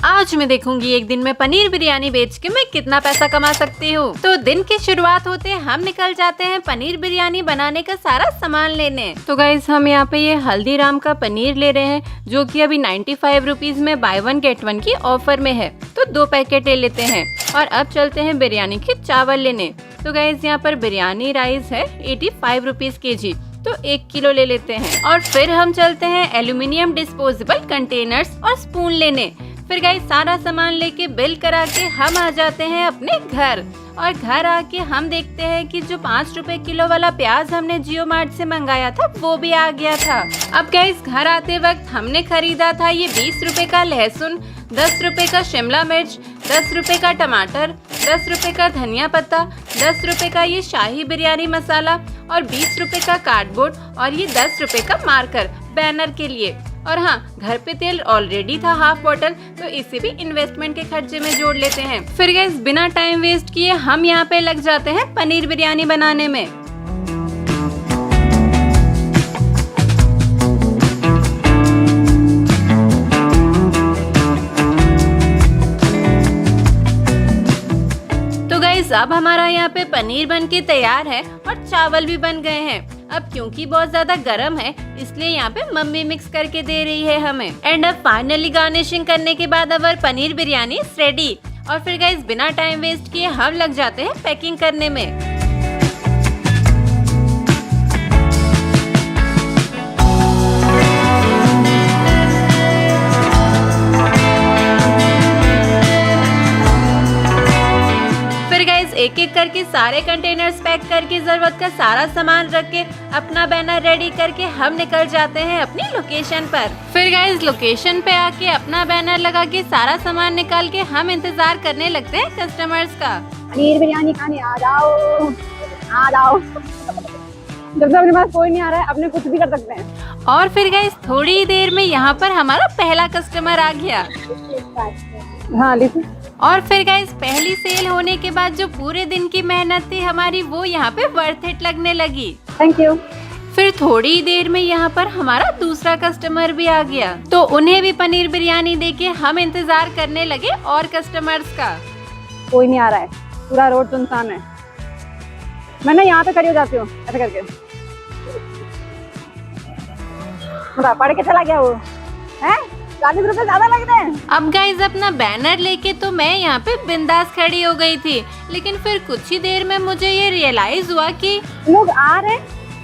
आज मैं देखूंगी एक दिन में पनीर बिरयानी बेच के मैं कितना पैसा कमा सकती हूँ। तो दिन की शुरुआत होते हम निकल जाते हैं पनीर बिरयानी बनाने का सारा सामान लेने। तो गाइस हम यहाँ पे ये हल्दीराम का पनीर ले रहे हैं जो कि अभी 95 रुपीज में बाय 1 गेट 1 की ऑफर में है। तो 2 पैकेट ले लेते हैं और अब चलते हैं बिरयानी के चावल लेने। तो गाइस यहाँ पर बिरयानी राइस है 85 रुपीज kg, तो 1 किलो ले लेते हैं। और फिर हम चलते हैं एल्यूमिनियम डिस्पोजेबल कंटेनर्स और स्पून लेने। फिर गाइस सारा सामान लेके बिल करा के हम आ जाते हैं अपने घर। और घर आके हम देखते हैं कि जो 5 रुपए किलो वाला प्याज हमने जियो मार्ट से मंगाया था वो भी आ गया था। अब गाइस घर आते वक्त हमने खरीदा था ये 20 रुपए का लहसुन, 10 रुपए का शिमला मिर्च, 10 रुपए का टमाटर, 10 रुपए का धनिया पत्ता, 10 रुपए का ये शाही बिरयानी मसाला और 20 रुपए का कार्डबोर्ड और ये 10 रुपए का मार्कर बैनर के लिए। और हाँ, घर पे तेल ऑलरेडी था हाफ बॉटल, तो इसे भी इन्वेस्टमेंट के खर्चे में जोड़ लेते हैं। फिर गाइस बिना टाइम वेस्ट किए हम यहाँ पे लग जाते हैं पनीर बिरयानी बनाने में। तो गाइस अब हमारा यहाँ पे पनीर बन के तैयार है और चावल भी बन गए हैं। अब क्योंकि बहुत ज्यादा गर्म है इसलिए यहाँ पे मम्मी मिक्स करके दे रही है हमें। एंड अब फाइनली गार्निशिंग करने के बाद अवर पनीर बिरयानी इज रेडी। और फिर गाइस बिना टाइम वेस्ट किए हम लग जाते हैं पैकिंग करने में। एक एक करके सारे कंटेनर्स पैक करके जरूरत का सारा सामान रख के अपना बैनर रेडी करके हम निकल जाते हैं अपनी लोकेशन पर। फिर गाइस लोकेशन पे आके अपना बैनर लगा के सारा सामान निकाल के हम इंतजार करने लगते हैं कस्टमर्स का। पनीर बिरयानी खाने आ जाओ, आ जाओ। जब तक अपने पास कोई नहीं आ रहा है अपने कुछ भी कर सकते हैं। और फिर गाइस थोड़ी देर में यहाँ पर हमारा पहला कस्टमर आ गया। हाँ लीजिए। और फिर गाइस पहली सेल होने के बाद जो पूरे दिन की मेहनत थी हमारी वो यहाँ पे वर्थ इट लगने लगी। Thank you. फिर थोड़ी देर में यहाँ पर हमारा दूसरा कस्टमर भी आ गया, तो उन्हें भी पनीर बिरयानी देके हम इंतजार करने लगे और कस्टमर्स का। कोई नहीं आ रहा है, पूरा रोड सुनसान है। मैं ना यहाँ पे खड़ी हो जाती हूँ ऐसे करके। पढ़ के चला गया वो है, 40 रुपए ज्यादा लग रहे हैं। अब गाइस अपना बैनर लेके तो मैं यहाँ पे बिंदास खड़ी हो गई थी, लेकिन फिर कुछ ही देर में मुझे ये रियलाइज हुआ कि लोग आ रहे,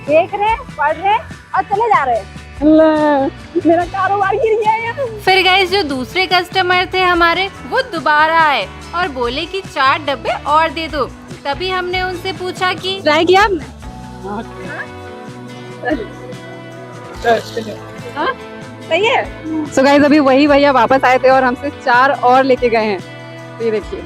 देख रहे, पढ़ रहे और चले जा रहे हैं। मेरा कारोबार गिर गया है। फिर गाइस जो दूसरे कस्टमर थे हमारे वो दोबारा आए और बोले कि 4 डब्बे और दे दो। तभी हमने उनसे पूछा कि ट्राई किया आपने? सही है। सो गाइस अभी वही भैया वापस आए थे और हमसे 4 और लेके गए हैं। तो ये देखिए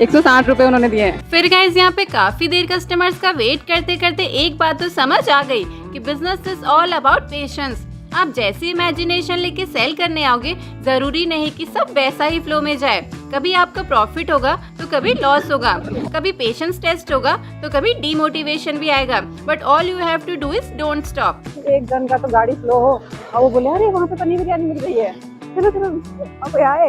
160 रुपए उन्होंने दिए हैं। फिर गाइस यहाँ पे काफी देर कस्टमर्स का वेट करते करते एक बात तो समझ आ गई कि business is all about patience. आप जैसी इमेजिनेशन लेके सेल करने आओगे जरूरी नहीं कि सब वैसा ही फ्लो में जाए। कभी आपका प्रॉफिट होगा तो कभी लॉस होगा, कभी पेशेंस टेस्ट होगा तो कभी डीमोटिवेशन भी आएगा। But all you have to do is don't stop. एक जन का तो गाड़ी स्लो हो और वो बोले अरे वहाँ पे पनीर बिरयानी मिल रही है, चलो चलो अब कोई आए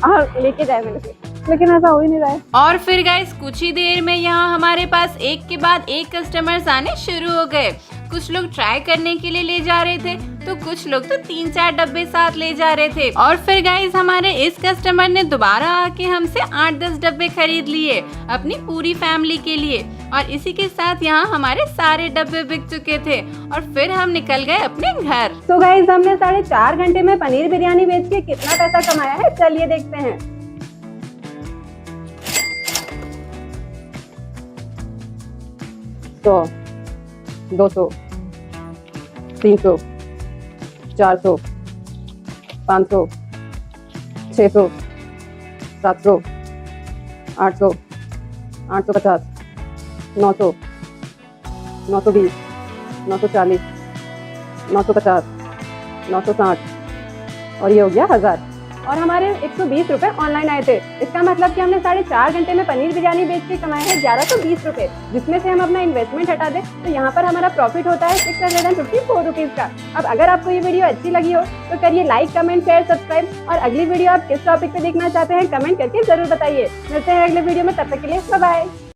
और लेके जाए मेरे से, लेकिन ऐसा हो ही नहीं रहा है। और फिर गाइस कुछ ही देर में यहाँ हमारे पास एक के बाद एक कस्टमर्स आने शुरू हो गए। कुछ लोग ट्राई करने के लिए ले जा रहे थे तो कुछ लोग तो 3-4 डब्बे साथ ले जा रहे थे। और फिर गाइस हमारे इस कस्टमर ने दोबारा आके हमसे 8-10 डब्बे खरीद लिए अपनी पूरी फैमिली के लिए। और इसी के साथ यहाँ हमारे सारे डब्बे बिक चुके थे और फिर हम निकल गए अपने घर। तो गाइस हमने 4.5 घंटे में पनीर बिरयानी बेच के कितना पैसा कमाया है चलिए देखते हैं। तो 200, 300, 400, 500, 600, 700, 800, 850, 900, 920, 940, 950, 960 और ये हो गया 1000। और हमारे 120 रुपए ऑनलाइन आए थे। इसका मतलब कि हमने 4.5 घंटे में पनीर बिरयानी बेच के कमाए हैं 1120 रुपए, जिसमें से हम अपना इन्वेस्टमेंट हटा दें तो यहाँ पर हमारा प्रॉफिट होता है 654 रुपीज का। अब अगर आपको ये वीडियो अच्छी लगी हो तो करिए लाइक, कमेंट, शेयर, सब्सक्राइब, और अगली वीडियो आप किस टॉपिक पे देखना चाहते हैं कमेंट करके जरूर बताइए। मिलते हैं अगले वीडियो में, तब तक के लिए बाय बाय।